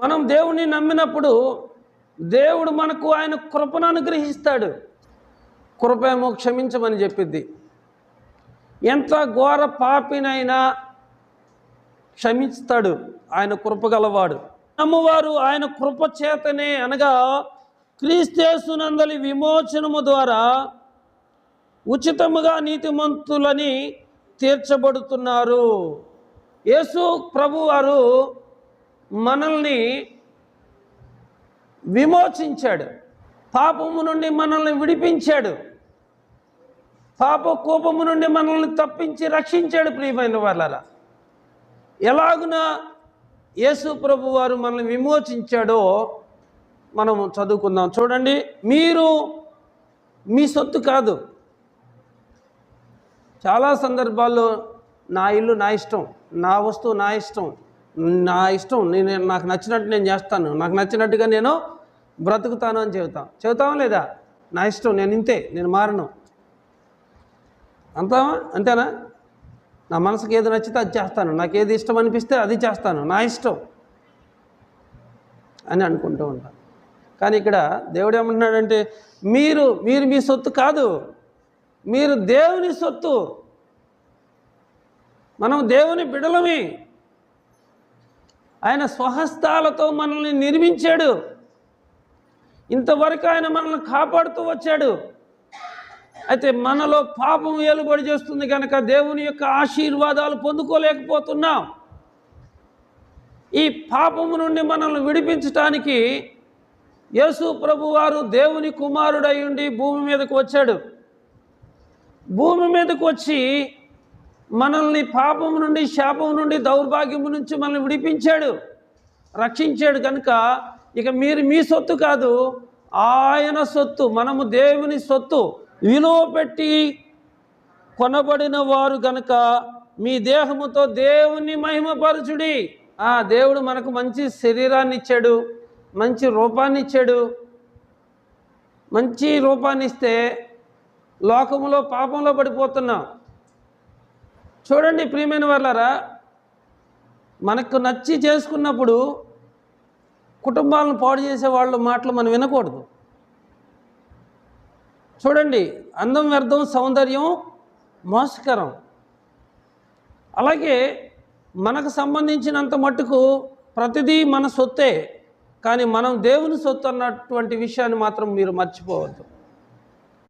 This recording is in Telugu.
మనం దేవుని నమ్మినప్పుడు దేవుడు మనకు ఆయన కృపను అనుగ్రహిస్తాడు. కృపేమో క్షమించమని చెప్పిద్ది. ఎంత ఘోర పాపినైనా క్షమిస్తాడు, ఆయన కృపగలవాడు. నమ్మువారు ఆయన కృప చేతనే అనగా క్రీస్తేసునందలి విమోచనము ద్వారా ఉచితముగా నీతిమంతులని తీర్చబడుతున్నారు. యేసు ప్రభువారు మనల్ని విమోచించాడు, పాపము నుండి మనల్ని విడిపించాడు, పాప కోపము నుండి మనల్ని తప్పించి రక్షించాడు. ప్రియమైన వాళ్ళారా, ఎలాగున యేసు ప్రభువారు మనల్ని విమోచించాడో మనం చదువుకుందాం. చూడండి, మీరు మీ సొత్తు కాదు. చాలా సందర్భాల్లో నా ఇల్లు నా ఇష్టం, నా వస్తువు నా ఇష్టం, నాకు నచ్చినట్టు నేను చేస్తాను, నాకు నచ్చినట్టుగా నేను బ్రతుకుతాను అని చెబుతావా లేదా? నా ఇష్టం, నేను ఇంతే, నేను మారను అంటావా? అంతేనా? నా మనసుకి ఏది నచ్చితే అది చేస్తాను, నాకు ఏది ఇష్టం అనిపిస్తే అది చేస్తాను, నా ఇష్టం అని అనుకుంటూ ఉంటాను. కానీ ఇక్కడ దేవుడు ఏమంటున్నాడంటే మీరు మీ సొత్తు కాదు, మీరు దేవుని సొత్తు. మనం దేవుని బిడలమే. ఆయన స్వహస్తాలతో మనల్ని నిర్మించాడు. ఇంతవరకు ఆయన మనల్ని కాపాడుతూ వచ్చాడు. అయితే మనలో పాపం ఏలుబడి చేస్తుంది కనుక దేవుని యొక్క ఆశీర్వాదాలు పొందుకోలేకపోతున్నాం. ఈ పాపము నుండి మనల్ని విడిపించటానికి యేసు ప్రభువారు దేవుని కుమారుడై ఉండి భూమి మీదకు వచ్చాడు. భూమి మీదకు వచ్చి మనల్ని పాపము నుండి, శాపం నుండి, దౌర్భాగ్యము నుంచి మనల్ని విడిపించాడు, రక్షించాడు. కనుక ఇక మీరు మీ సొత్తు కాదు, ఆయన సొత్తు. మనము దేవుని సొత్తు, విలువ పెట్టి కొనబడిన వారు గనుక మీ దేహముతో దేవుని మహిమపరచుడి. దేవుడు మనకు మంచి శరీరాన్ని ఇచ్చాడు, మంచి రూపాన్ని ఇచ్చాడు. మంచి రూపాన్ని ఇస్తే లోకములో పాపంలో పడిపోతున్నాం. చూడండి ప్రియమైన వాళ్ళారా, మనకు నచ్చి చేసుకున్నప్పుడు కుటుంబాలను పాడు చేసే వాళ్ళ మాటలు మనం వినకూడదు. చూడండి, అందం వ్యర్థం, సౌందర్యం మోసకరం. అలాగే మనకు సంబంధించినంత మట్టుకు ప్రతిదీ మన సొత్తే, కానీ మనం దేవుని సొత్తు అన్నటువంటి విషయాన్ని మాత్రం మీరు మర్చిపోవద్దు.